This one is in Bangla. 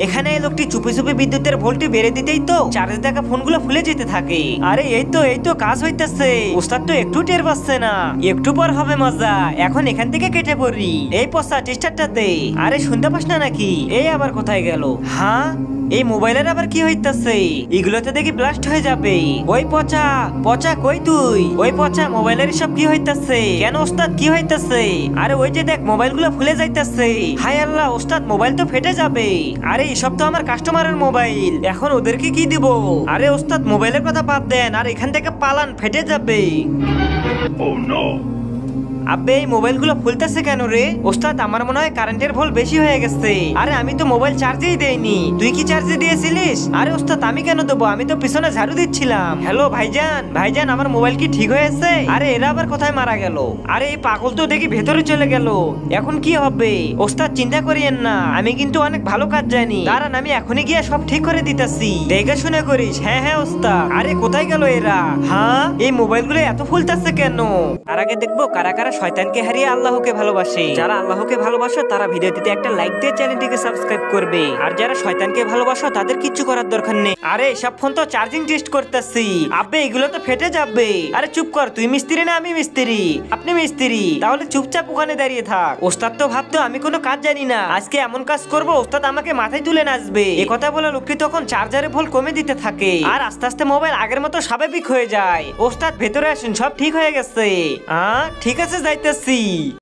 এখানে এই লোকটি চুপি চুপি বিদ্যুতের ভোল্টে বেড়ে দিতেই তো চার্জ দেখা ফোনগুলো ফুলে যেতে থাকে। আরে এই তো কাজ হইতেছে। ওস্তাদ তো একটু টের পাচ্ছে না। একটু পর হবে মজা। এখন এখান থেকে কেটে পড়ি। এই পচা টেস্টারটাতে। আরে শুনতে পাস না নাকি? এই আবার কোথায় গেল? হ্যাঁ, এই মোবাইলের আবার কি হইতাছে? এগুলোতে দেখি ব্লাস্ট হয়ে যাবে। ওই পচা পচা কই তুই? ওই পচা মোবাইলের সব কি হইতাছে? কেন ওস্তাদ কি হইতাছে? আরে ওই যে দেখ মোবাইলগুলো ফুলে যাইতাছে। হায় আল্লাহ ওস্তাদ মোবাইল তো ফেটে যাবে। আরে এসব তো আমার কাস্টমারের মোবাইল, এখন ওদেরকে কি দিব? আরে ওস্তাদ মোবাইলের কথা বাদ দেন, আর এখান থেকে পালান, ফেটে যাবে। Oh no! আব্বে এই মোবাইলগুলো ফুলতেছে কেন রে? ওস্তাদ আমার মনে হয় কারেন্টের ভোল্ট বেশি হয়ে গেছে। আরে আমি তো মোবাইল চার্জেই দেইনি। তুই কি চার্জে দিয়েছিলিস? আরে ওস্তাদ আমি কেন দেবো? আমি তো পিছনে ঝাড়ু দিচ্ছিলাম। হ্যালো ভাইজান, ভাইজান আমার মোবাইল কি ঠিক হয়েছে? আরে এরা আবার কোথায় মারা গেল? আরে এই পাগল তো দেখি ভেতরে চলে গেল। এখন কি হবে? ওস্তাদ চিন্তা করিয়েন না, আমি কিন্তু অনেক ভালো কাজ জানি। দাঁড়ান আমি এখনই গিয়ে সব ঠিক করে দিতেছি। দেখে শুনে করিস। হ্যাঁ হ্যাঁ ওস্তাদ। আরে কোথায় গেল এরা? হ্যাঁ এই মোবাইলগুলো এত ফুলতেছে কেন? তার আগে দেখবো কারা কারা শয়তানকে হারিয়ে আল্লাহকে ভালোবাসে। যারা আল্লাহকে ভালোবাসো তারা ভিডিওটিতে একটা লাইক দিয়ে চ্যানেলটিকে সাবস্ক্রাইব করবে। আর যারা শয়তানকে ভালোবাসো তাদের কিচ্ছু করার দরকার নেই। আরে সব ফোন তো চার্জিং টেস্ট করতেছি। আব্বে এগুলো তো ফেটে যাবে। আরে চুপ কর, তুই মিস্ত্রি না আমি মিস্ত্রি? আপনি মিস্ত্রি, তাহলে চুপচাপ ওখানে দাঁড়িয়ে থাক। ওস্তাদ তো ভাবতো আমি কোনো কাজ জানি না, আজকে এমন কাজ করব ওস্তাদ আমাকে মাথায় তুলে নাচবে। এ কথা বলে লোকটি তখন চার্জারে ভোল্ট কমে দিতে থাকে। আর আস্তে আস্তে মোবাইল আগের মতো স্বাভাবিক হয়ে যায়। ওস্তাদ ভেতরে আসুন, সব ঠিক হয়ে গেছে। ঠিক আছে যাইতেছি।